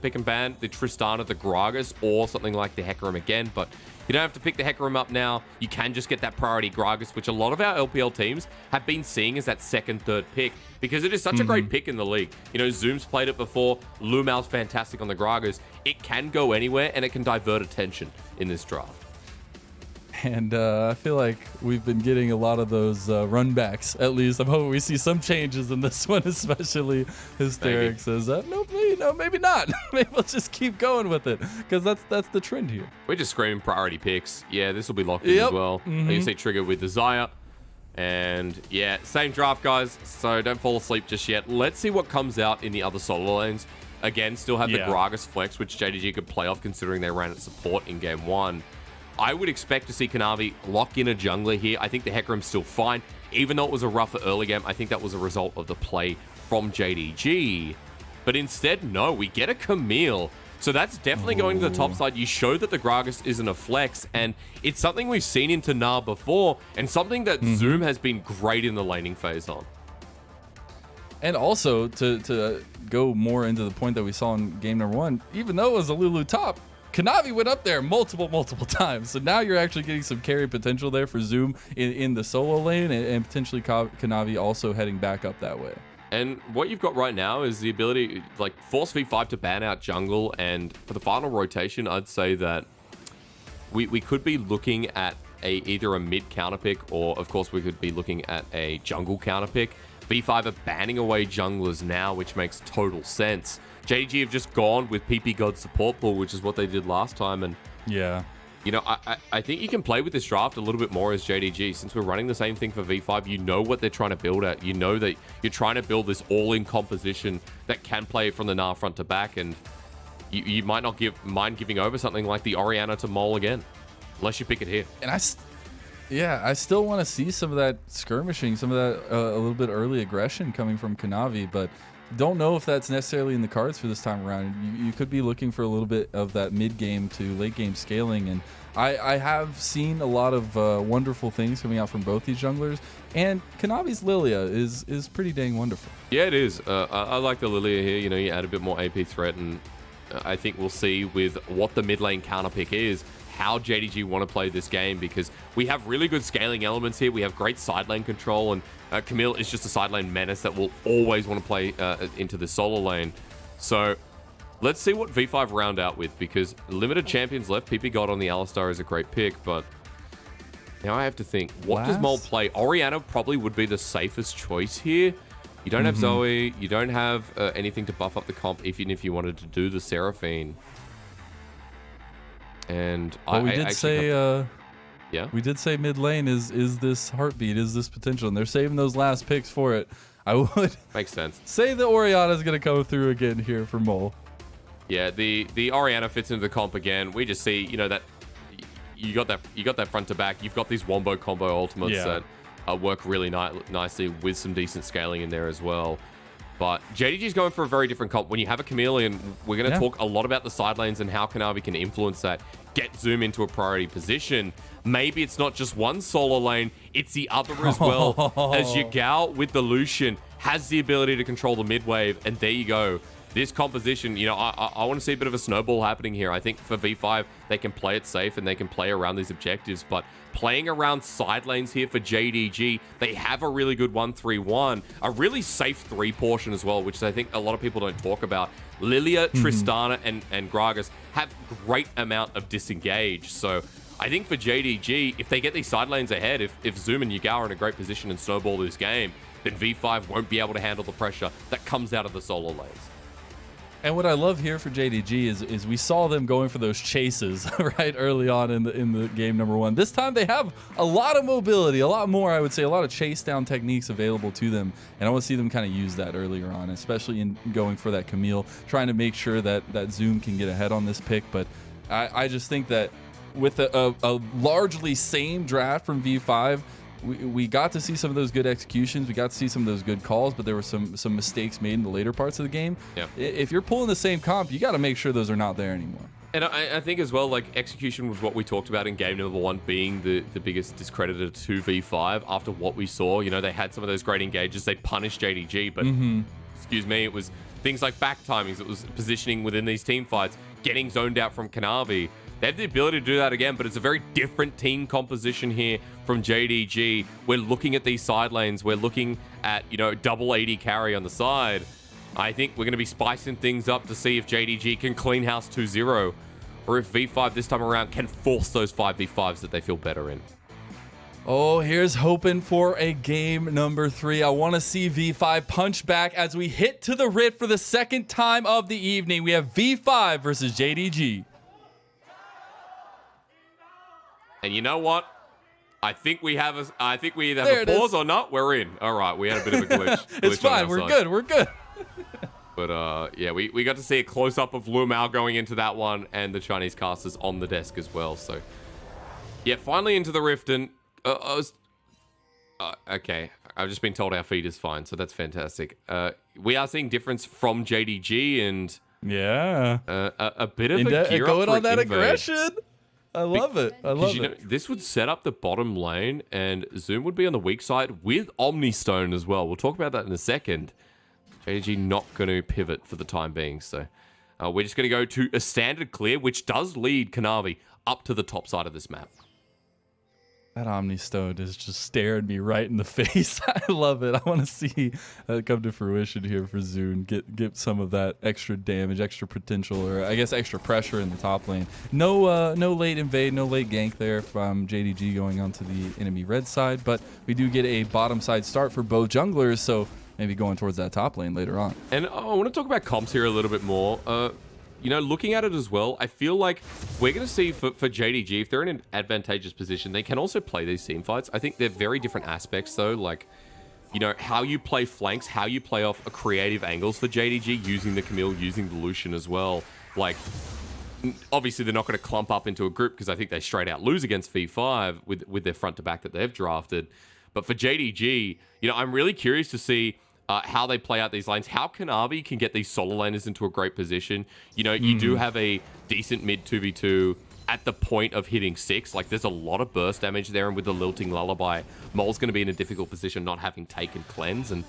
pick and ban the Tristana, the Gragas, or something like the Hecarim again, but you don't have to pick the Hecarim up now. You can just get that priority Gragas, which a lot of our LPL teams have been seeing as that second, third pick, because it is such a great pick in the league. You know, Zoom's played it before. LvMao's fantastic on the Gragas. It can go anywhere, and it can divert attention in this draft. And I feel like we've been getting a lot of those runbacks, at least. I'm hoping we see some changes in this one, especially Hysteric says, maybe not. Maybe we'll just keep going with it, because that's the trend here. We're just screaming priority picks. Yeah, this will be locked in as well. You see Trigger with the Xayah. And yeah, same draft, guys, so don't fall asleep just yet. Let's see what comes out in the other solo lanes. Again, still have the Gragas flex, which JDG could play off considering they ran at support in game 1. I would expect to see Kanavi lock in a jungler here. I think the Hecarim's still fine. Even though it was a rougher early game, I think that was a result of the play from JDG. But instead, no, we get a Camille. So that's definitely going to the top side. You show that the Gragas isn't a flex, and it's something we've seen into Gnar before, and something that Zoom has been great in the laning phase on. And also, to go more into the point that we saw in game number 1, even though it was a Lulu top, Kanavi went up there multiple times. So now you're actually getting some carry potential there for Zoom in the solo lane, and potentially Kanavi also heading back up that way. And what you've got right now is the ability, like, force V5 to ban out jungle, and for the final rotation, I'd say that we could be looking at either a mid counter pick, or of course we could be looking at a jungle counter pick. V5 are banning away junglers now, which makes total sense. JDG have just gone with ppgod support pool, which is what they did last time, and yeah, you know, I think you can play with this draft a little bit more as JDG. Since we're running the same thing for V5, you know what they're trying to build at. You know that you're trying to build this all-in composition that can play from the Gnar front to back, and you might not mind giving over something like the Orianna to Mole again, unless you pick it here. And I still want to see some of that skirmishing, some of that a little bit early aggression coming from Kanavi, but don't know if that's necessarily in the cards for this time around. You could be looking for a little bit of that mid-game to late-game scaling, and I have seen a lot of wonderful things coming out from both these junglers, and Kanavi's Lillia is pretty dang wonderful. Yeah, it is. I like the Lillia here. You know, you add a bit more AP threat, and I think we'll see with what the mid lane counter pick is, how JDG want to play this game, because we have really good scaling elements here. We have great side lane control, and Camille is just a side lane menace that will always want to play into the solo lane. So let's see what V5 round out with, because limited champions left. ppgod on the Alistar is a great pick, but now I have to think, what does Mole play? Orianna probably would be the safest choice here. You don't have Zoe, you don't have anything to buff up the comp, even if you wanted to do the Seraphine. And we did say we did say mid lane is this heartbeat, is this potential, and they're saving those last picks for it. I would makes sense. Say the Orianna is going to come through again here for Mole. Yeah, the Orianna fits into the comp again. We just see, you know, that you got that front to back. You've got these wombo combo ultimates that work really nicely with some decent scaling in there as well. But JDG's going for a very different comp. When you have a Chameleon, we're going to talk a lot about the side lanes and how Kanavi can influence that, get Zoom into a priority position. Maybe it's not just one solo lane, it's the other as well, as Yagao with the Lucian has the ability to control the mid wave, and there you go. This composition, you know, I want to see a bit of a snowball happening here. I think for V5, they can play it safe and they can play around these objectives, but playing around side lanes here for JDG, they have a really good 1-3-1, a really safe 3 portion as well, which I think a lot of people don't talk about. Lillia, Tristana, and Gragas have great amount of disengage, so I think for JDG, if they get these side lanes ahead, if Zoom and Yagao are in a great position and snowball this game, then V5 won't be able to handle the pressure that comes out of the solo lanes. And what I love here for JDG is we saw them going for those chases right early on in the game number 1. This time they have a lot of mobility, a lot more, I would say, a lot of chase down techniques available to them. And I want to see them kind of use that earlier on, especially in going for that Camille, trying to make sure that Zoom can get ahead on this pick. But I just think that with a largely same draft from V5, we got to see some of those good executions. We got to see some of those good calls, but there were some mistakes made in the later parts of the game. Yeah. If you're pulling the same comp, you got to make sure those are not there anymore. And I think as well, like, execution was what we talked about in game number 1 being the biggest discreditor to V5 after what we saw. You know, they had some of those great engages. They punished JDG, but excuse me, it was things like back timings, it was positioning within these team fights, getting zoned out from Kanavi. They have the ability to do that again, but it's a very different team composition here from JDG. We're looking at these side lanes. We're looking at, you know, double AD carry on the side. I think we're going to be spicing things up to see if JDG can clean house 2-0, or if V5 this time around can force those 5v5s that they feel better in. Oh, here's hoping for a game number 3. I want to see V5 punch back as we hit to the Rift for the second time of the evening. We have V5 versus JDG. And you know what? I think we have either have a pause or not. We're in. All right, we had a bit of a glitch. It's fine. We're good. We're good. But yeah, we got to see a close-up of LvMao going into that one, and the Chinese casters on the desk as well. So yeah, finally into the Rift, and okay, I've just been told our feed is fine, so that's fantastic. We are seeing difference from JDG, and yeah, a bit of a gear going up for on that invade. aggression. I love it. I love it. Know, this would set up the bottom lane, and Zoom would be on the weak side with Omnistone as well. We'll talk about that in a second. JDG not going to pivot for the time being, so we're just going to go to a standard clear, which does lead Kanavi up to the top side of this map. That Omnistone is just staring me right in the face. I love it. I want to see that come to fruition here for Zoom. Get some of that extra damage, extra potential, or I guess extra pressure in the top lane. No late invade, no late gank there from JDG going onto the enemy red side, but we do get a bottom side start for both junglers, so maybe going towards that top lane later on. And I want to talk about comps here a little bit more. You know, looking at it as well, I feel like we're going to see for JDG, if they're in an advantageous position, they can also play these team fights. I think they're very different aspects, though. Like, you know, how you play flanks, how you play off a creative angles for JDG, using the Camille, using the Lucian as well. Like, obviously, they're not going to clump up into a group because I think they straight out lose against V5 with their front to back that they've drafted. But for JDG, you know, I'm really curious to see how they play out these lanes, how Kanavi can get these solo laners into a great position. You know, you do have a decent mid 2v2 at the point of hitting 6. Like, there's a lot of burst damage there, and with the lilting lullaby, Mole's going to be in a difficult position not having taken cleanse. And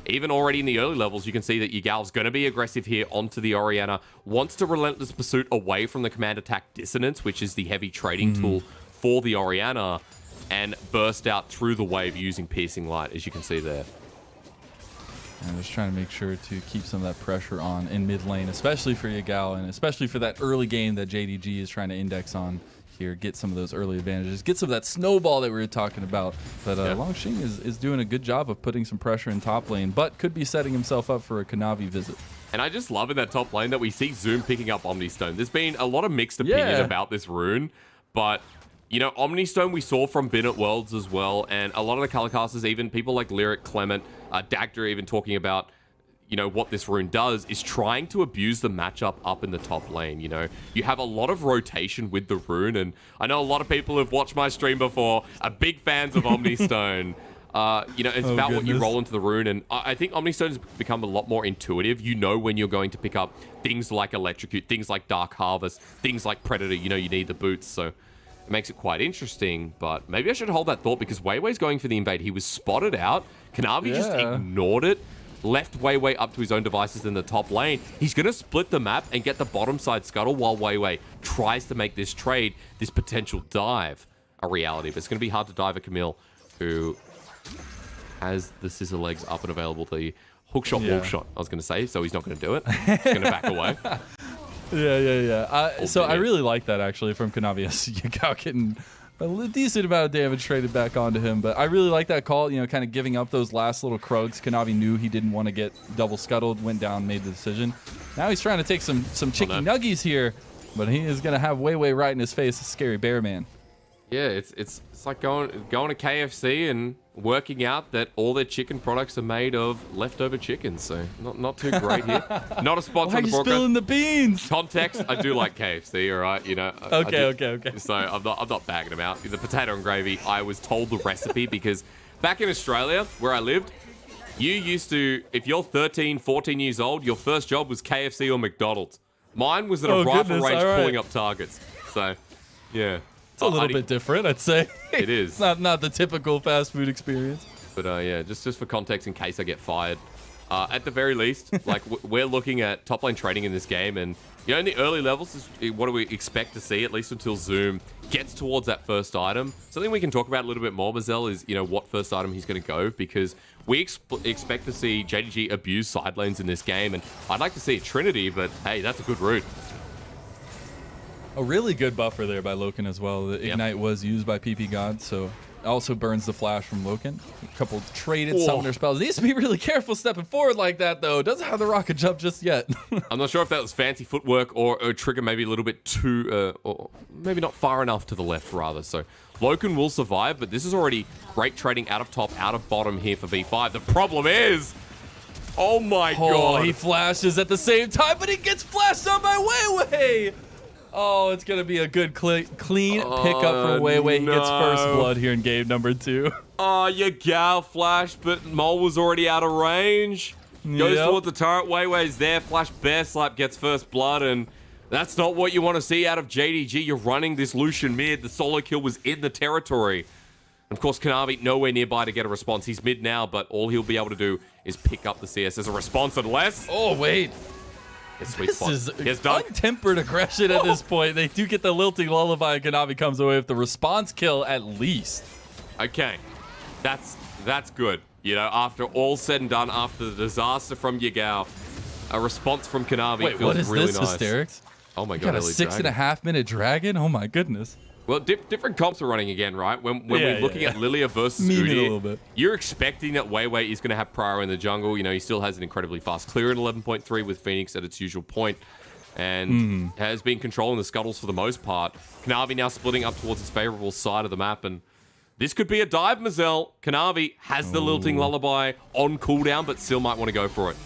even already in the early levels, you can see that Yagao's going to be aggressive here onto the Orianna, wants to relentless pursuit away from the command attack dissonance, which is the heavy trading tool for the Orianna, and burst out through the wave using piercing light, as you can see there. And just trying to make sure to keep some of that pressure on in mid lane, especially for Yagao, and especially for that early game that JDG is trying to index on here. Get some of those early advantages. Get some of that snowball that we were talking about. But Langx is doing a good job of putting some pressure in top lane, but could be setting himself up for a Kanavi visit. And I just love in that top lane that we see Zoom picking up Omnistone. There's been a lot of mixed opinion about this rune, but you know, Omnistone we saw from Bin at Worlds as well, and a lot of the color casters, even people like Lyric, Clement, Dagda, even talking about, you know, what this rune does is trying to abuse the matchup up in the top lane. You know, you have a lot of rotation with the rune, and I know a lot of people who've watched my stream before are big fans of Omnistone. You know, it's about what you roll into the rune, and I think Omnistone has become a lot more intuitive. You know when you're going to pick up things like Electrocute, things like Dark Harvest, things like Predator. You know you need the boots, so it makes it quite interesting. But maybe I should hold that thought, because WeiWei's going for the invade. He was spotted out. Kanavi just ignored it, left WeiWei up to his own devices in the top lane. He's going to split the map and get the bottom side scuttle while WeiWei tries to make this trade, this potential dive, a reality. But it's going to be hard to dive a Camille, who has the scissor legs up and available. The hook shot, walk shot, I was going to say, so he's not going to do it. He's going to back away. So I really like that, actually, from Kanavi. Yagao getting a decent amount of damage traded back onto him, but I really like that call, you know, kind of giving up those last little Krugs. Kanavi knew he didn't want to get double scuttled, went down, made the decision. Now he's trying to take some chicky nuggies here, but he is going to have WeiWei right in his face, a scary bear man. Yeah, it's like going to KFC and working out that all their chicken products are made of leftover chicken, so not too great here. Not a sponsor. Why are you spilling the beans? Context, I do like KFC, all right, you know. Okay. So I'm not bagging them out. The potato and gravy, I was told the recipe because back in Australia, where I lived, you used to, if you're 13, 14 years old, your first job was KFC or McDonald's. Mine was at a rifle range pulling up targets. So, yeah. It's a little bit different, I'd say. It is. It's not the typical fast food experience. But yeah, just for context, in case I get fired, At the very least, like we're looking at top lane trading in this game, and you know, in the early levels, is what do we expect to see, at least until Zoom gets towards that first item. Something we can talk about a little bit more, Mazel, is, you know, what first item he's going to go, because we expect to see JDG abuse side lanes in this game, and I'd like to see a Trinity, but hey, that's a good route. A really good buffer there by Loken as well. The Ignite was used by ppgod, so also burns the flash from Loken. A couple traded summoner spells. Needs to be really careful stepping forward like that, though. Doesn't have the rocket jump just yet. I'm not sure if that was fancy footwork or a trigger maybe a little bit too, or maybe not far enough to the left, rather. So Loken will survive, but this is already great trading out of top, out of bottom here for V5. The problem is, oh my god. He flashes at the same time, but he gets flashed on by WeiWei. Oh, it's going to be a good clean pickup from WeiWei. He gets first blood here in game number 2. Oh, Yagao flash, but Mole was already out of range. Goes towards the turret. WeiWei's there. Flash bear slap, gets first blood, and that's not what you want to see out of JDG. You're running this Lucian mid. The solo kill was in the territory. And of course, Kanavi nowhere nearby to get a response. He's mid now, but all he'll be able to do is pick up the CS as a response unless... Oh, wait. This is untempered aggression at this point. They do get the lilting lullaby, and Kanavi comes away with the response kill at least. Okay, that's good. You know, after all said and done, after the disaster from Yagao, a response from Kanavi feels what is really this, nice. Hysterics? Oh my god, got a 6.5 minute dragon? Oh my goodness. Well, different comps are running again, right? When we're looking at Lillia versus Udyr, you're expecting that WeiWei is going to have prior in the jungle. You know, he still has an incredibly fast clear at 11.3 with Phoenix at its usual point, and has been controlling the scuttles for the most part. Kanavi now splitting up towards his favorable side of the map, and this could be a dive, Mazel. Kanavi has the lilting lullaby on cooldown, but still might want to go for it.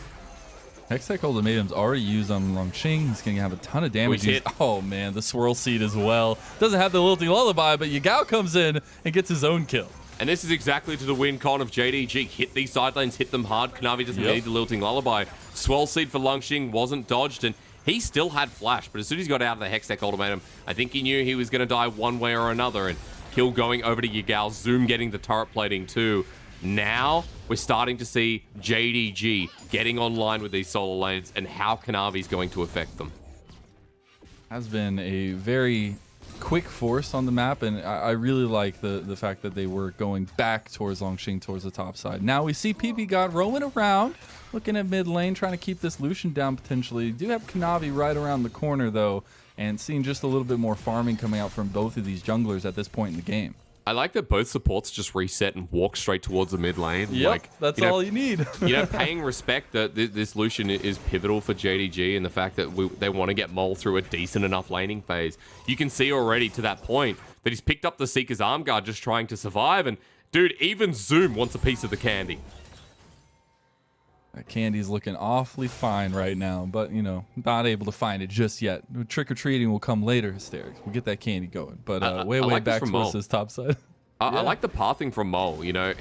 Hextech Ultimatum's already used on Langx. He's going to have a ton of damage. Oh, man, the Swirl Seed as well. Doesn't have the Lilting Lullaby, but Yagao comes in and gets his own kill. And this is exactly to the win con of JDG. Hit these side lanes, hit them hard. Kanavi doesn't need the Lilting Lullaby. Swirl Seed for Langx wasn't dodged, and he still had flash. But as soon as he got out of the Hextech Ultimatum, I think he knew he was going to die one way or another. And kill going over to Yagao. Zoom getting the turret plating too. Now we're starting to see JDG getting online with these solo lanes and how Kanavi's going to affect them. Has been a very quick force on the map, and I really like the fact that they were going back towards Langx, towards the top side. Now we see ppgod roaming around, looking at mid lane, trying to keep this Lucian down potentially. Do have Kanavi right around the corner though, and seeing just a little bit more farming coming out from both of these junglers at this point in the game. I like that both supports just reset and walk straight towards the mid lane. Yep, like, that's all you need. You know, paying respect that this Lucian is pivotal for JDG, and the fact that they want to get Mole through a decent enough laning phase. You can see already to that point that he's picked up the Seeker's Arm Guard just trying to survive, and dude, even Zoom wants a piece of the candy. That candy's looking awfully fine right now, but, you know, not able to find it just yet. Trick-or-treating will come later, Hysterics. We'll get that candy going. But WeiWei like back towards his top side. I like the pathing from Mole. You know,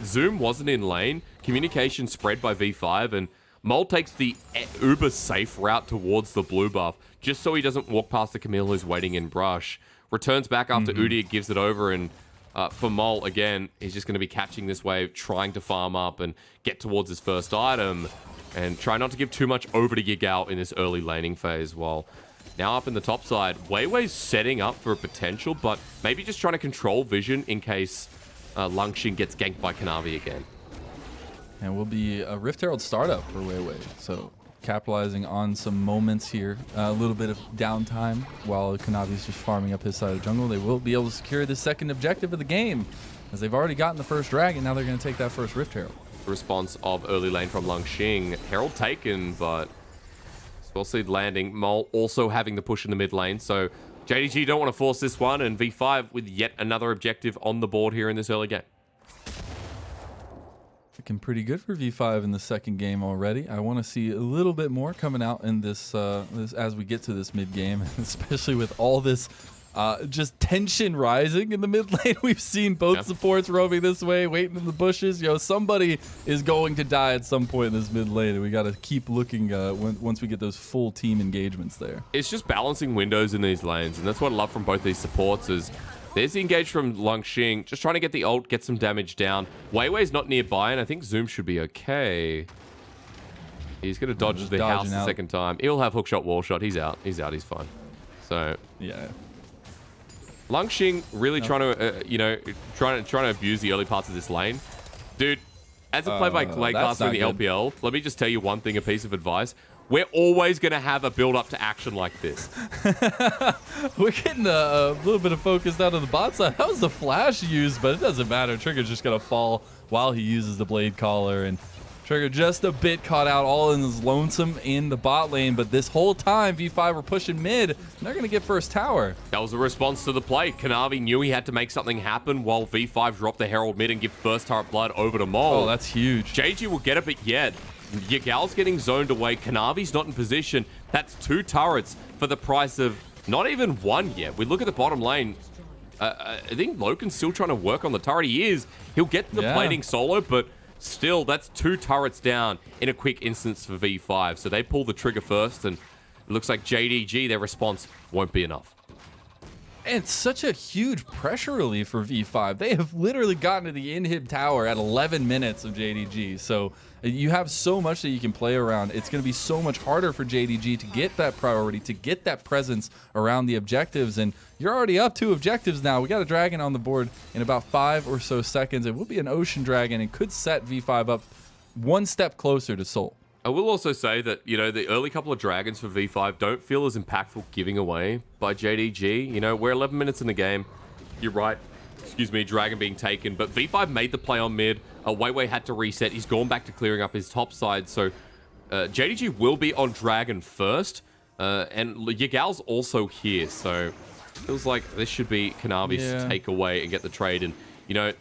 Zoom wasn't in lane. Communication spread by V5, and Mole takes the uber safe route towards the blue buff, just so he doesn't walk past the Camille who's waiting in brush. Returns back after Udyr gives it over, and for Mole, again, he's just going to be catching this wave, trying to farm up and get towards his first item, and try not to give too much over to Yagao in this early laning phase. While now up in the top side, WeiWei's setting up for a potential, but maybe just trying to control vision in case Langx gets ganked by Kanavi again. And will be a Rift Herald startup for WeiWei, so capitalizing on some moments here, a little bit of downtime while Kanavi's just farming up his side of the jungle. They will be able to secure the second objective of the game, as they've already gotten the first dragon. Now they're going to take that first Rift Herald. The response of early lane from Langx. Herald taken, but Swirl Seed landing. Mole also having the push in the mid lane, so JDG don't want to force this one, and V5 with yet another objective on the board here in this early game. Looking pretty good for V5 in the second game already. I want to see a little bit more coming out in this, as we get to this mid game, especially with all this just tension rising in the mid lane. We've seen both supports roaming this way, waiting in the bushes. You know, somebody is going to die at some point in this mid lane, and we got to keep looking once we get those full team engagements there. It's just balancing windows in these lanes, and that's what I love from both these supports is There's the engage from Langx, just trying to get the ult, get some damage down. WeiWei's not nearby, and I think Zoom should be okay. He's going to dodge the house the second time. He'll have hookshot, wall shot. He's out. He's out. He's fine. So, yeah. Langx really trying to, you know, trying to abuse the early parts of this lane. Dude, as a play-by-play caster in the LPL, let me just tell you one thing, a piece of advice. We're always going to have a build-up to action like this. We're getting a little bit of focus down to the bot side. That was the flash used, but it doesn't matter. Trigger's just going to fall while he uses the blade collar, and Trigger just a bit caught out all in his lonesome in the bot lane, but this whole time V5 were pushing mid, and they're going to get first tower. That was a response to the play. Kanavi knew he had to make something happen while V5 dropped the Herald mid and give first turret blood over to Mazel. Oh, that's huge. JDG will get it, but yet Yagao's getting zoned away. Kanavi's not in position. That's 2 turrets for the price of not even 1 yet. We look at the bottom lane. I think Loken's still trying to work on the turret. He is. He'll get the plating solo, but still, that's 2 turrets down in a quick instance for V5. So they pull the trigger first, and it looks like JDG, their response won't be enough. And it's such a huge pressure relief for V5. They have literally gotten to the inhib tower at 11 minutes of JDG. So you have so much that you can play around. It's going to be so much harder for JDG to get that priority, to get that presence around the objectives. And you're already up 2 objectives now. We got a dragon on the board in about 5 or so seconds. It will be an ocean dragon and could set V5 up 1 step closer to Seoul. I will also say that, you know, the early couple of dragons for V5 don't feel as impactful giving away by JDG. You know, we're 11 minutes in the game. You're right. Excuse me, dragon being taken. But V5 made the play on mid. WeiWei had to reset. He's gone back to clearing up his top side. So JDG will be on dragon first. And Yagao's also here. So it feels like this should be Kanavi's to take away and get the trade. And, you know,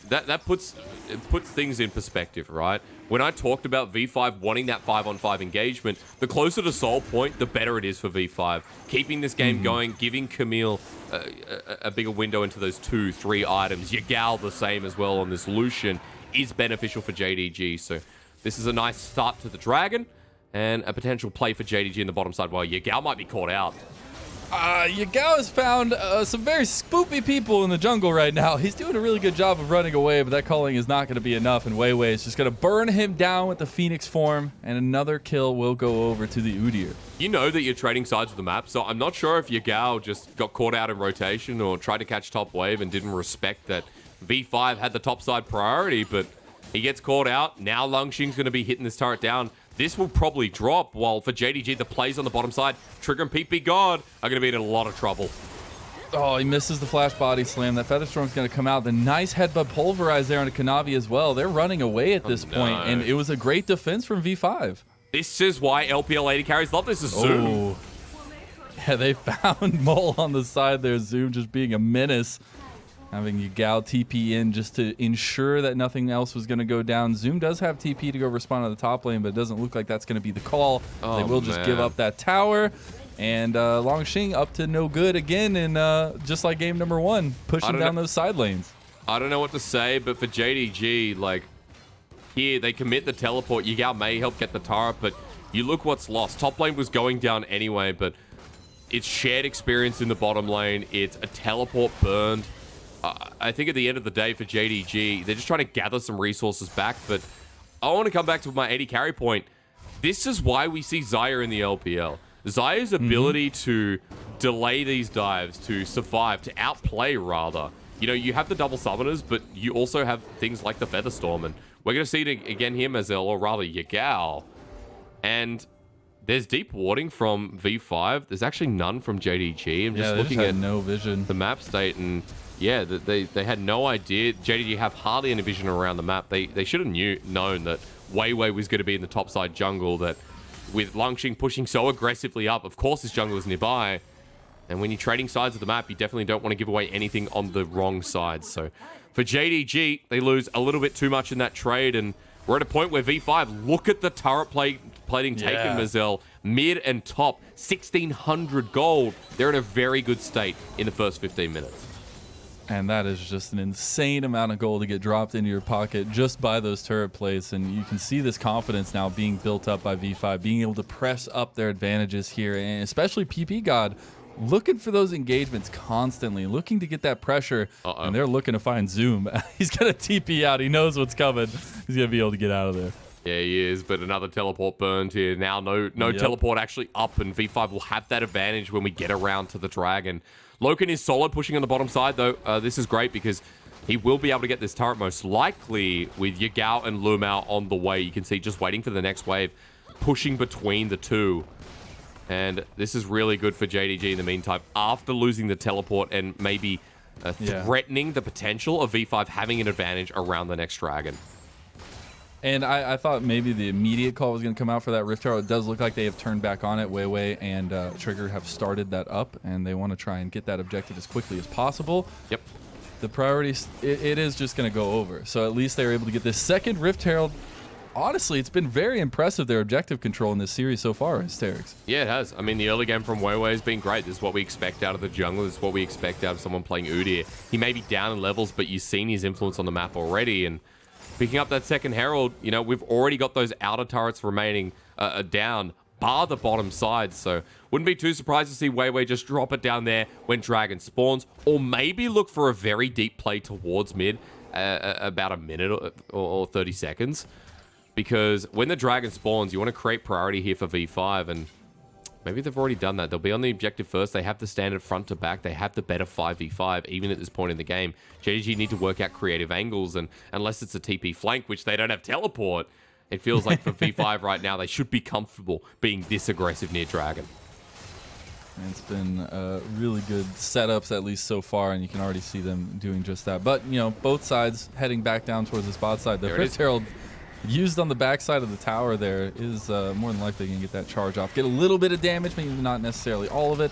that puts things in perspective, right? When I talked about V5 wanting that 5-on-5 engagement, the closer to Soul Point, the better it is for V5. Keeping this game going, giving Camille a bigger window into those 2-3 items. Yagao the same as well on this Lucian is beneficial for JDG. So this is a nice start to the Dragon and a potential play for JDG in the bottom side while Yagao might be caught out. Yagao has found some very spoopy people in the jungle right now. He's doing a really good job of running away, but that calling is not going to be enough, and WeiWei is just going to burn him down with the Phoenix form, and another kill will go over to the Udyr. You know that you're trading sides of the map, so I'm not sure if Yagao just got caught out in rotation or tried to catch top wave and didn't respect that V5 had the top side priority, but he gets caught out. Now Langxing's going to be hitting this turret down. This will probably drop, while for JDG, the plays on the bottom side, Trigger and ppgod are going to be in a lot of trouble. Oh, he misses the flash body slam. That Featherstorm's going to come out. The nice headbutt pulverize there onto Kanavi as well. They're running away at this point, and it was a great defense from V5. This is why LPL AD carries love this is Zoom. Yeah, they found Mole on the side there. Zoom just being a menace. Having Yagao TP in just to ensure that nothing else was going to go down. Zoom does have TP to go respond to the top lane, but it doesn't look like that's going to be the call. They will just give up that tower. And Langxing up to no good again, and just like game number 1, pushing down those side lanes. I don't know what to say, but for JDG, like, here, they commit the teleport. Yagao may help get the turret, but you look what's lost. Top lane was going down anyway, but it's shared experience in the bottom lane. It's a teleport burned. I think at the end of the day for JDG, they're just trying to gather some resources back, but I want to come back to my AD carry point. This is why we see Xayah in the LPL. Xayah's ability to delay these dives, to survive, to outplay rather. You know, you have the double summoners, but you also have things like the Featherstorm, and we're going to see it again here, Mazel, or rather Yagao. And there's deep warding from V5. There's actually none from JDG. I'm just looking at no vision. The map state, and yeah, they had no idea. JDG have hardly any vision around the map. They should have known that WeiWei was going to be in the top side jungle, that with Langxing pushing so aggressively up, of course his jungle is nearby. And when you're trading sides of the map, you definitely don't want to give away anything on the wrong side. So for JDG, they lose a little bit too much in that trade, and we're at a point where V5, look at the turret plating taken, Mazel. Mid and top, 1,600 gold. They're in a very good state in the first 15 minutes. And that is just an insane amount of gold to get dropped into your pocket just by those turret plays. And you can see this confidence now being built up by V5, being able to press up their advantages here, and especially ppgod. looking for those engagements constantly, looking to get that pressure, and they're looking to find Zoom. He's going to TP out. He knows what's coming. He's going to be able to get out of there. Yeah, he is, but another teleport burned here. Now no teleport actually up, and V5 will have that advantage when we get around to the dragon. Loken is solid pushing on the bottom side, though. This is great because he will be able to get this turret most likely with Yagao and LvMao on the way. You can see just waiting for the next wave, pushing between the two. And this is really good for JDG in the meantime. After losing the teleport and maybe threatening the potential of V5 having an advantage around the next dragon. And I thought maybe the immediate call was going to come out for that Rift Tower. It does look like they have turned back on it. WeiWei and Trigger have started that up, and they want to try and get that objective as quickly as possible. Yep. The priorities, it is just going to go over. So at least they were able to get this second Rift Herald. Honestly, it's been very impressive, their objective control in this series so far, Hysterics. Yeah, it has. I mean, the early game from WeiWei has been great. This is what we expect out of the jungle. This is what we expect out of someone playing Udyr. He may be down in levels, but you've seen his influence on the map already. And picking up that second Herald, you know, we've already got those outer turrets remaining down, bar the bottom side. So wouldn't be too surprised to see WeiWei just drop it down there when Dragon spawns, or maybe look for a very deep play towards mid, about a minute or 30 seconds. Because when the Dragon spawns, you want to create priority here for V5, and maybe they've already done that. They'll be on the objective first. They have the standard front to back. They have the better 5v5, even at this point in the game. JDG need to work out creative angles, and unless it's a TP flank, which they don't have teleport, it feels like for V5 right now, they should be comfortable being this aggressive near Dragon. And it's been really good setups, at least so far, and you can already see them doing just that. But, you know, both sides heading back down towards the spot side. The Rift Herald used on the backside of the tower there is more than likely going to get that charge off. Get a little bit of damage, maybe not necessarily all of it.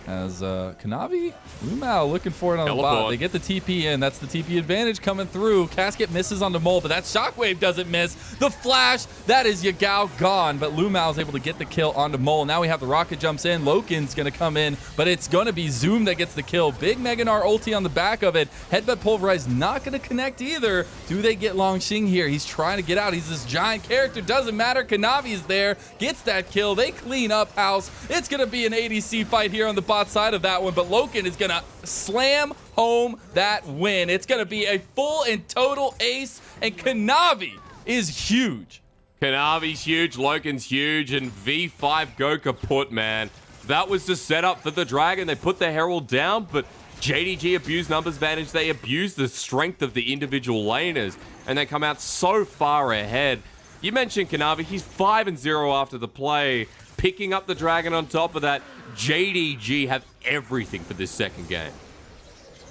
As Kanavi, LvMao looking for it on the bot. They get the TP in. That's the TP advantage coming through. Casket misses on the Mole, but that shockwave doesn't miss. The flash, that is Yagao gone, but LvMao is able to get the kill onto Mole. Now we have the rocket jumps in. Loken's going to come in, but it's going to be Zoom that gets the kill. Big Gnar ulti on the back of it. Headbutt Pulverize not going to connect either. Do they get Langx here? He's trying to get out. He's this giant character. Doesn't matter. Kanavi's there. Gets that kill. They clean up house. It's going to be an ADC fight here on the bot side of that one, but Loken is gonna slam home that win. It's gonna be a full and total ace, and Kanavi is huge. Kanavi's huge, Loken's huge, and V5 go kaput, man. That was the setup for the Dragon. They put the Herald down, but JDG abused numbers advantage. They abused the strength of the individual laners, and they come out so far ahead. You mentioned Kanavi. He's 5-0 after the play, picking up the Dragon on top of that. JDG have everything for this second game.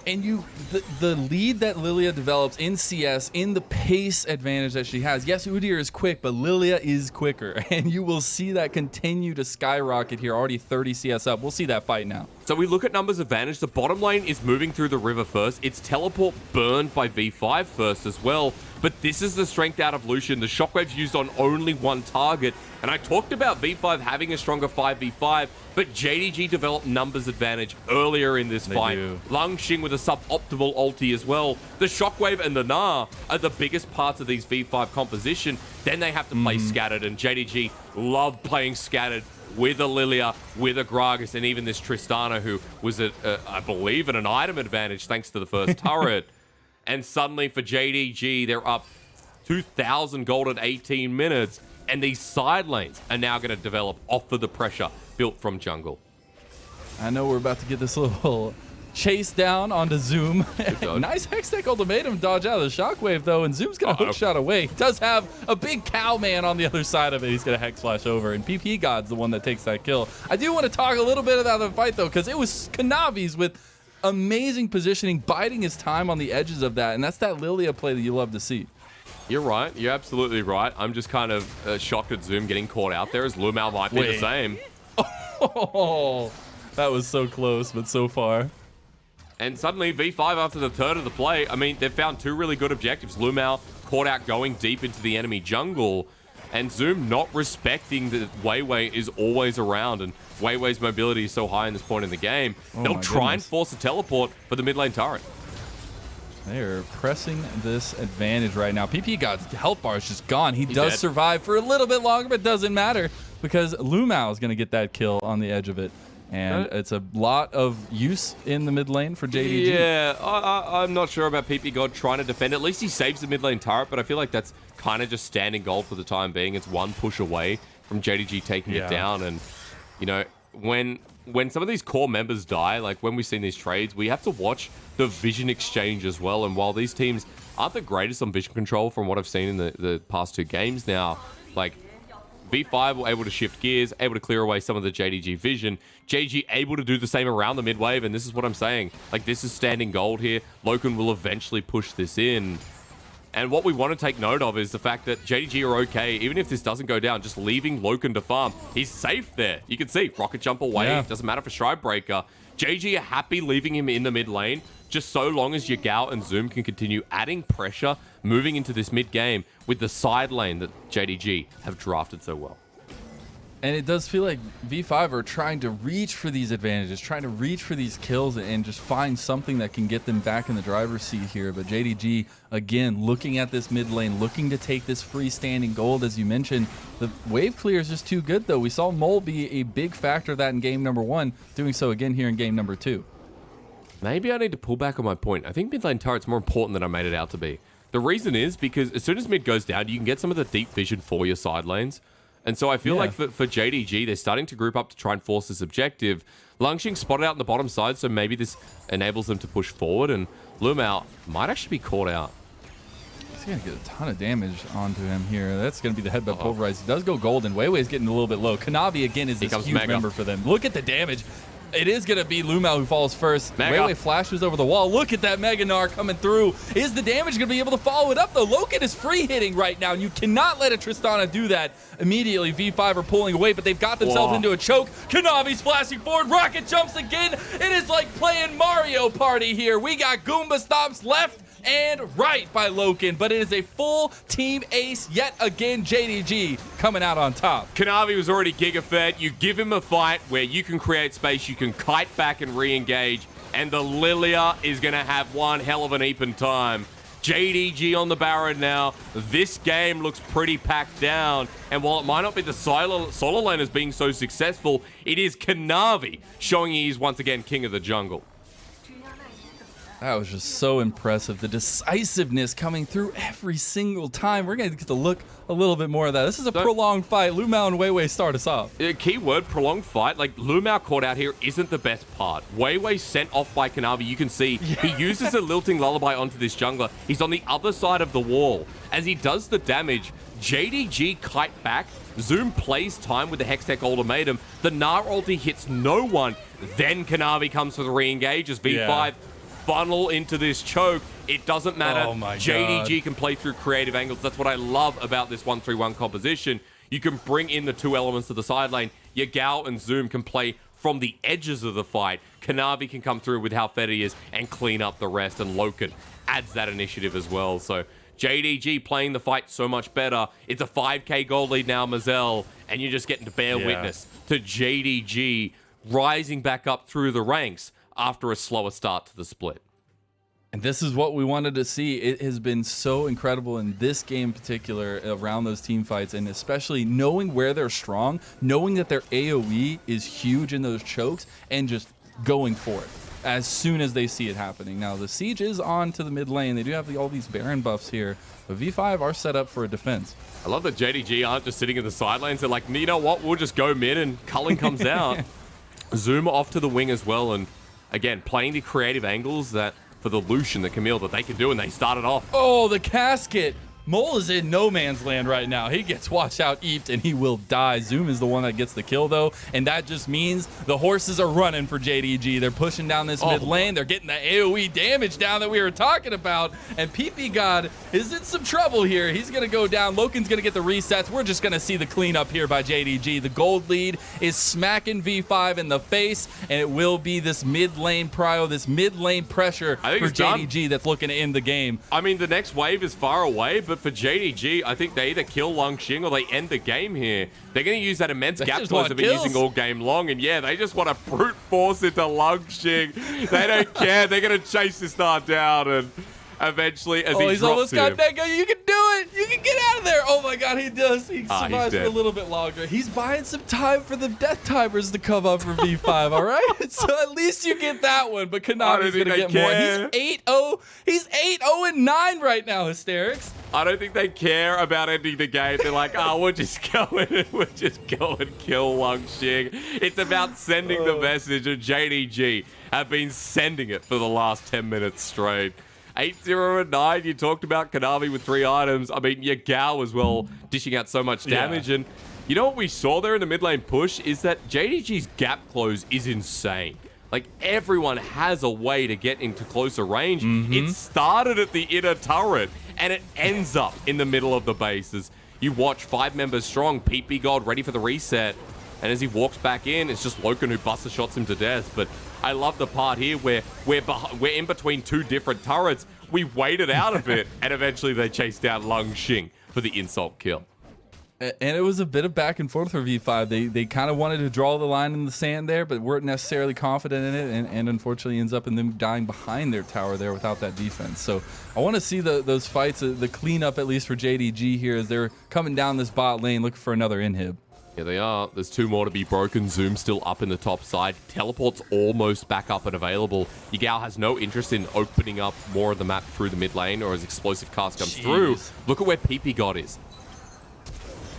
And the lead that Lillia develops in CS, in the pace advantage that she has. Yes, Udyr is quick, but Lillia is quicker. And you will see that continue to skyrocket here. Already 30 CS up. We'll see that fight now. So we look at numbers advantage. The bottom lane is moving through the river first. It's teleport burned by V5 first as well. But this is the strength out of Lucian. The shockwave's used on only one target. And I talked about V5 having a stronger 5v5, but JDG developed numbers advantage earlier in this fight. Langx with a suboptimal ulti as well. The shockwave and the Gnar are the biggest parts of these V5 composition. Then they have to play scattered, and JDG love playing scattered with a Lillia, with a Gragas, and even this Tristana, who was, I believe, at an item advantage thanks to the first turret. And suddenly for JDG, they're up 2,000 gold at 18 minutes. And these side lanes are now going to develop off of the pressure built from jungle. I know we're about to get this little chase down onto Zoom. Nice Hextech ultimatum dodge out of the shockwave, though, and Zoom's going to hook shot away. He does have a big cow man on the other side of it. He's going to Hex Flash over, and ppgod's the one that takes that kill. I do want to talk a little bit about the fight, though, because it was Kanavi's with amazing positioning, biding his time on the edges of that, and that's that Lillia play that you love to see. You're right. You're absolutely right. I'm just kind of shocked at Zoom getting caught out there, as LvMao might be the same. Oh, that was so close, but so far. And suddenly, V5 after the third of the play, I mean, they've found two really good objectives. LvMao caught out going deep into the enemy jungle, and Zoom not respecting that WeiWei is always around, and WeiWei's mobility is so high in this point in the game. They'll try and force a teleport for the mid lane turret. They are pressing this advantage right now. ppgod's health bar is just gone. He does survive for a little bit longer, but it doesn't matter because LvMao is going to get that kill on the edge of it. And it's a lot of use in the mid lane for JDG. Yeah, I'm not sure about ppgod trying to defend. At least he saves the mid lane turret, but I feel like that's kind of just standing gold for the time being. It's one push away from JDG taking it down. And, you know, when some of these core members die, like when we've seen these trades, we have to watch the vision exchange as well. And while these teams aren't the greatest on vision control from what I've seen in the past 2 games now, like, V5 were able to shift gears, able to clear away some of the JDG vision. JDG able to do the same around the mid wave, and this is what I'm saying. Like, this is standing gold here. Loken will eventually push this in. And what we want to take note of is the fact that JDG are okay, even if this doesn't go down, just leaving Loken to farm. He's safe there. You can see, rocket jump away. Yeah. Doesn't matter for Stride Breaker. JDG are happy leaving him in the mid lane, just so long as Yagao and Zoom can continue adding pressure, moving into this mid game with the side lane that JDG have drafted so well. And it does feel like V5 are trying to reach for these advantages, trying to reach for these kills and just find something that can get them back in the driver's seat here. But JDG, again, looking at this mid lane, looking to take this freestanding gold, as you mentioned. The wave clear is just too good, though. We saw Mole be a big factor of that in game number 1, doing so again here in game number 2. Maybe I need to pull back on my point. I think mid lane turret's more important than I made it out to be. The reason is because as soon as mid goes down, you can get some of the deep vision for your side lanes. And so I feel like for JDG, they're starting to group up to try and force this objective. Langx spotted out on the bottom side, so maybe this enables them to push forward, and LvMao might actually be caught out. He's going to get a ton of damage onto him here. That's going to be the headbutt pulverize. He does go golden. WeiWei's getting a little bit low. Kanavi, again, is this huge member for them. Look at the damage. It is going to be LvMao who falls first. WeiWei flashes over the wall. Look at that Mega Gnar coming through. Is the damage going to be able to follow it up, though? Loken is free hitting right now, and you cannot let a Tristana do that immediately. V5 are pulling away, but they've got themselves into a choke. Kanavi splashing forward. Rocket jumps again. It is like playing Mario Party here. We got Goomba stomps left and right by Loken, but it is a full team ace yet again. JDG coming out on top. Kanavi was already giga-fed. You give him a fight where you can create space, you can kite back and re-engage, and the Lillia is going to have one hell of an Epen time. JDG on the Baron now. This game looks pretty packed down, and while it might not be the solo laners being so successful, it is Kanavi showing he's once again king of the jungle. That was just so impressive. The decisiveness coming through every single time. We're going to get to look a little bit more of that. This is a prolonged fight. LvMao and WeiWei start us off. Keyword, prolonged fight. Like, LvMao caught out here isn't the best part. WeiWei sent off by Kanavi. You can see he uses a lilting lullaby onto this jungler. He's on the other side of the wall. As he does the damage, JDG kite back. Zoom plays time with the Hextech ultimatum. The Gnar ulti hits no one. Then Kanavi comes for the re-engage as V5 funnel into this choke. It doesn't matter. Oh my JDG God. can play through creative angles. That's what I love about this 1-3-1 composition. You can bring in the 2 elements of the side lane. Yagao and Zoom can play from the edges of the fight. Kanavi can come through with how fed he is and clean up the rest, and Loken adds that initiative as well. So JDG playing the fight so much better. It's a 5k gold lead now, Mazel, and you're just getting to bear witness to JDG rising back up through the ranks after a slower start to the split. And this is what we wanted to see. It has been so incredible in this game in particular around those team fights, and especially knowing where they're strong, knowing that their AoE is huge in those chokes, and just going for it as soon as they see it happening. Now, the siege is on to the mid lane. They do have all these Baron buffs here, but V5 are set up for a defense. I love that JDG aren't just sitting in the sidelines. They're like, you know what, we'll just go mid, and Cullen comes out. Zoom off to the wing as well, and again, playing the creative angles that for the Lucian, the Camille, that they can do, and they started off. Oh, the casket. Mole is in no man's land right now. He gets washed out, eeped, and he will die. Zoom is the one that gets the kill, though, and that just means the horses are running for JDG. They're pushing down this mid lane. They're getting the AoE damage down that we were talking about, and ppgod is in some trouble here. He's going to go down. Loken's going to get the resets. We're just going to see the cleanup here by JDG. The gold lead is smacking V5 in the face, and it will be this mid lane prio, this mid lane pressure for JDG that's looking to end the game. I mean, the next wave is far away, but for JDG, I think they either kill Langx or they end the game here. They're going to use that immense gap close they've been using all game long, and yeah, they just want to brute force into Langx. They don't care. They're going to chase this Gnar down, and eventually, as he he's drops almost got Mega. You can do it. You can get out of there. Oh my god, he does. He survives for a dead. little bit longer. He's buying some time for the death timers to come up for V5, all right? So at least you get that one, but Kanavi's going to get more. He's 8-0. He's 8-0-9 right now, Hysterics. I don't think they care about ending the game. They're like, oh, we'll just go and kill Langx. It's about sending the message, and JDG have been sending it for the last 10 minutes straight. 8-0-9. You talked about Kanavi with 3 items. I mean, Yagao as well, dishing out so much damage. And you know what we saw there in the mid lane push is that JDG's gap close is insane. Like, everyone has a way to get into closer range. It started at the inner turret, and it ends up in the middle of the base. As you watch 5 members strong, ppgod ready for the reset. And as he walks back in, it's just Loken who buster shots him to death. But I love the part here where we're in between 2 different turrets. We waited out a bit, and eventually they chased down Langx for the insult kill. And it was a bit of back and forth for V5. They kind of wanted to draw the line in the sand there, but weren't necessarily confident in it, and unfortunately ends up in them dying behind their tower there without that defense. So I want to see those fights, the cleanup at least for JDG here as they're coming down this bot lane looking for another inhib. Here they are. There's 2 more to be broken. Zoom still up in the top side. Teleport's almost back up and available. Yagao has no interest in opening up more of the map through the mid lane or as explosive cast comes through. Look at where ppgod is.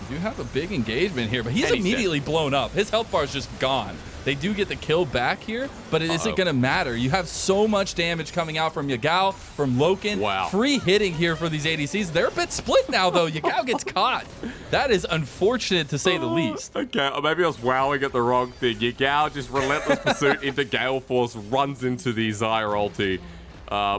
You do have a big engagement here, but he's immediately blown up. His health bar is just gone. They do get the kill back here, but it isn't going to matter. You have so much damage coming out from Yagao, from Loken. Wow. Free hitting here for these ADCs. They're a bit split now, though. Yagao gets caught. That is unfortunate, to say the least. Okay, or maybe I was wowing at the wrong thing. Yagao, just relentless pursuit into Gale Force, runs into the Xayah ulti.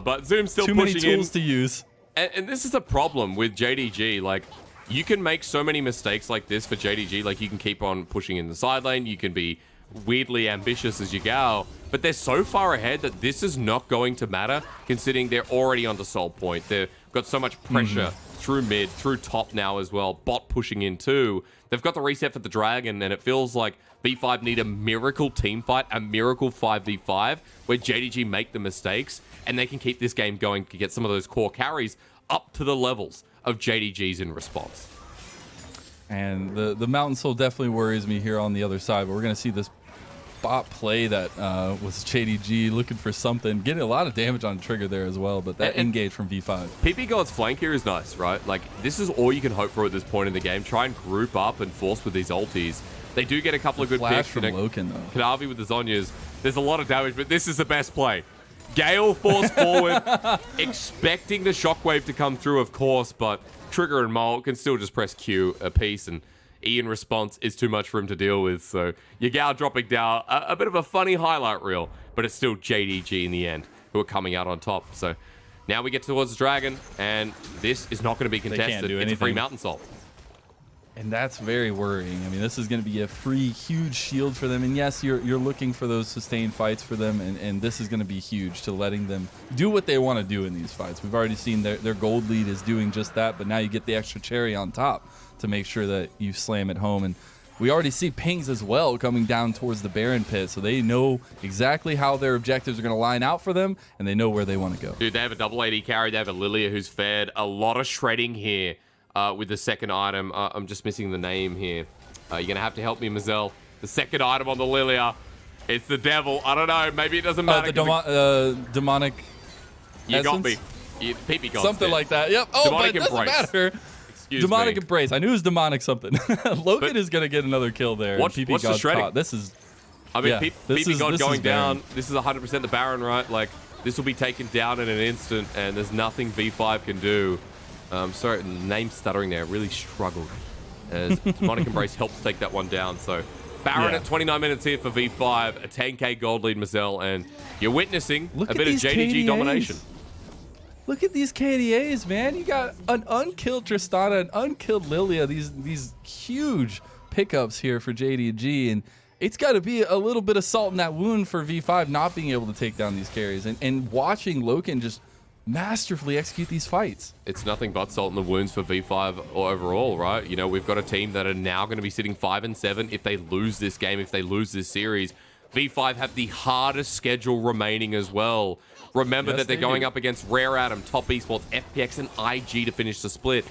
But Zoom's still pushing in. Too many tools to use. And this is a problem with JDG. Like, you can make so many mistakes like this for JDG. Like, you can keep on pushing in the side lane. You can be weirdly ambitious as Yagao, but they're so far ahead that this is not going to matter, considering they're already on the soul point. They've got so much pressure through mid, through top now as well. Bot pushing in too. They've got the reset for the dragon, and it feels like V5 need a miracle team fight, a miracle 5v5, where JDG make the mistakes, and they can keep this game going to get some of those core carries up to the levels of JDG's in response. And the Mountain Soul definitely worries me here on the other side, but we're going to see this bot play that was JDG looking for something, getting a lot of damage on trigger there as well, but that engage from V5. ppgod's flank here is nice, right? Like, this is all you can hope for at this point in the game. Try and group up and force with these ultis. They do get a couple of good picks. From Loken, though. Kanavi with the Zhonyas. There's a lot of damage, but this is the best play. Gale force forward, expecting the shockwave to come through, of course, but Trigger and Mole can still just press Q a piece, and E in response is too much for him to deal with. So Yagao dropping down, a bit of a funny highlight reel, but it's still JDG in the end who are coming out on top. So now we get towards the dragon, and this is not going to be contested. It's a free Mountain Soul. And that's very worrying. I mean, this is going to be a free, huge shield for them. And yes, you're looking for those sustained fights for them, and this is going to be huge to letting them do what they want to do in these fights. We've already seen their gold lead is doing just that, but now you get the extra cherry on top to make sure that you slam it home. And we already see pings as well coming down towards the Baron pit, so they know exactly how their objectives are going to line out for them, and they know where they want to go. Dude, they have a double AD carry. They have a Lillia who's fed a lot of shredding here. With the second item, I'm just missing the name here. You're going to have to help me, Mazel. The second item on the Lillia, it's the devil. I don't know. Maybe it doesn't matter. The demonic You essence? got me. ppgod something like that. Yep. Oh, demonic but it doesn't matter. Excuse demonic me. embrace. I knew it was demonic something. Loken is going to get another kill there. What's the shredding? Caught. This is... I mean, ppgod going down. Baron. This is 100% the Baron, right? Like, this will be taken down in an instant, and there's nothing V5 can do. Sorry, name stuttering there. Really struggled. As Demonic Embrace helps take that one down. So Baron at 29 minutes here for V5, a 10k gold lead, Mazel, and you're witnessing a bit of JDG KDAs. domination. Look at these KDAs, man. You got an unkilled Tristana, an unkilled Lillia. These huge pickups here for JDG, and it's got to be a little bit of salt in that wound for V5 not being able to take down these carries, and watching Loken just masterfully execute these fights. It's nothing but salt in the wounds for V5 overall, right? You know, we've got a team that are now going to be sitting 5-7 if they lose this game, if they lose this series. V5 have the hardest schedule remaining as well. Remember that they're going up against Rare Atom, Top Esports, FPX, and IG to finish the split.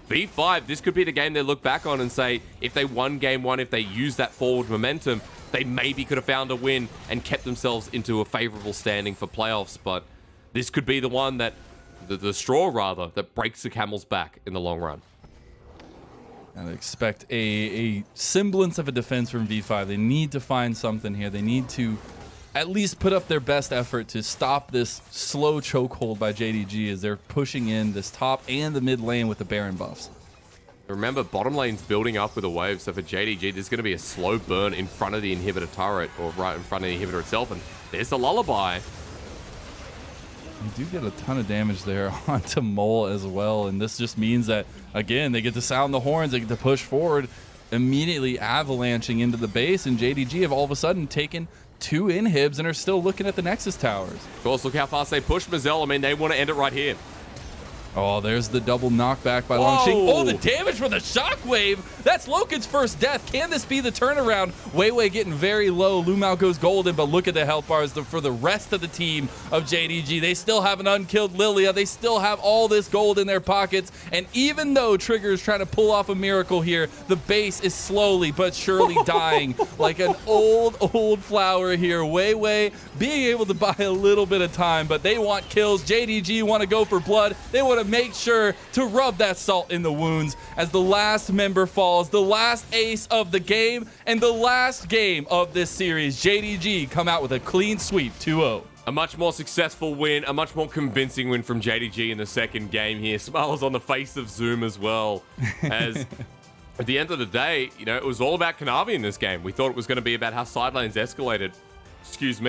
V5, this could be the game they look back on and say, if they won game 1, if they used that forward momentum, they maybe could have found a win and kept themselves into a favorable standing for playoffs. But this could be the one that, the straw rather, that breaks the camel's back in the long run. And expect a semblance of a defense from V5. They need to find something here. They need to at least put up their best effort to stop this slow chokehold by JDG as they're pushing in this top and the mid lane with the Baron buffs. Remember, bottom lane's building up with a wave, so for JDG, there's going to be a slow burn in front of the inhibitor turret, or right in front of the inhibitor itself, and there's the lullaby. You do get a ton of damage there onto Mole as well, and this just means that, again, they get to sound the horns, they get to push forward, immediately avalanching into the base, and JDG have all of a sudden taken 2 inhibs and are still looking at the Nexus towers. Of course, look how fast they push Mazel. I mean, they want to end it right here. Oh, there's the double knockback by Langx. Oh, the damage for the shockwave. That's Loken's first death. Can this be the turnaround? WeiWei getting very low. LvMao goes golden, but look at the health bars for the rest of the team of JDG. They still have an unkilled Lillia. They still have all this gold in their pockets. And even though Trigger is trying to pull off a miracle here, the base is slowly but surely dying like an old flower here. WeiWei being able to buy a little bit of time, but they want kills. JDG want to go for blood. They want to make sure to rub that salt in the wounds as the last member falls, the last ace of the game, and the last game of this series. JDG come out with a clean sweep, 2-0. A much more successful win, a much more convincing win from JDG in the second game here. Smiles on the face of Zoom as well. As at the end of the day, you know, it was all about Kanavi in this game. We thought it was going to be about how side lanes escalated. Excuse me.